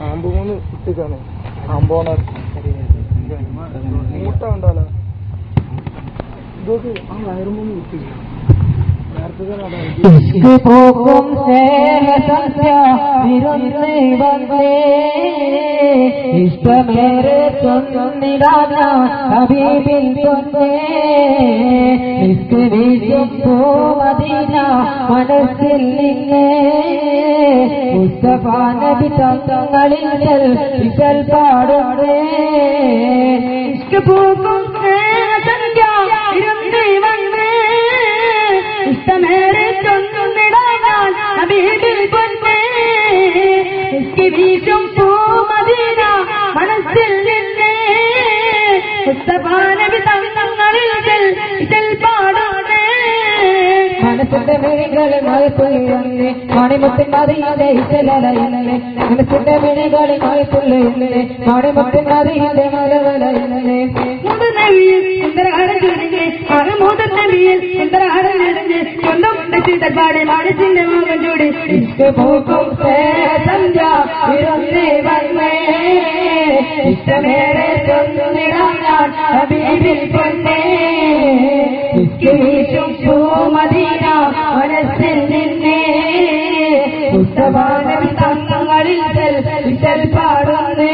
ആമ്പൂന്ന് ഇട്ടിക്കാണ് ആമ്പോണ മൂട്ട ഉണ്ടാലോ ഇതൊക്കെ ആ വയറുമൂന്ന് ഇട്ടില്ല പോകും ഇഷ്ടമേറെ തൊന്നിടാന ഹബീബിൽ തൊന്നേ മദീന മനസ്സിൽ നിന്നേ മുസ്തഫ നബി തങ്ങളിൽ ഇശൽ പാടുന്നേ ഇഷ്ടപൂക്കും ഇഷ്ടമേറെ തൊന്നിടാൻ ഹബീബിൽ പൊന്നേ വീശും പൂമദീന മനസ്സിൽ നിന്നേ മുസ്തഫ നബി തങ്ങളിൽ ഇശൽ പാടുന്നേ മനസ്സിന്റെ മിഴികളിൽ മഴത്തുള്ളിയുന്നേ മണിമുത്തിൻ മതിയുടെ ഇശലലയുന്നേ മനസ്സിന്റെ മിഴികളിൽ മഴത്തുള്ളിയുന്നേ മണിമുത്തിൻ മതിയുടെ മലവലയുന്നേ ദർബാടെ മാടത്തിന്റെ മോഹം ചൂടി ഇഷ്ടപൂക്കും സന്ധ്യ വിരുന്നേ വന്നേ ഇഷ്ടമേറെ തൊന്നിടാൻ ഹബീബിൽ പൊന്നേ വീശും പൂമദീന മനസ്സിൽ നിന്നേ മുസ്തഫ നബി തങ്ങളിൽ ഇശൽ പാടുന്നേ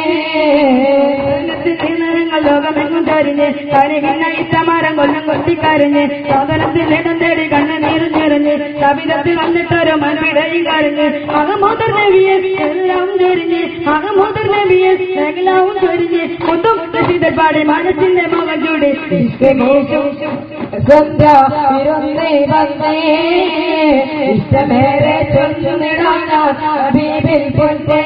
ലോകമെങ്ങും ചരിഞ്ഞ് കരിവിനായി സമാരം കൊല്ലം കൊത്തിക്കരഞ്ഞ് സാധനത്തിൽ ഇടം തേടി കണ്ണ് നീരും ചെറിഞ്ഞ് കവിതത്തിൽ വന്നിട്ടൊരു മനുവിടയും കരഞ്ഞ് മഹമൂദർ നബിയെ എല്ലാം ചൊരിഞ്ഞ് മഹമൂദർ നബിയെ എല്ലാം ചൊരിഞ്ഞ് മുത്തും പാടി മനസ്സിന്റെ മുഖം ചൂടി സന്ധ്യ വിരുന്നേ വന്നേ ഇഷ്ടമേറെ ചൊല്ലുന്നിടാൻ ഹബീബിൽ പൊന്നേ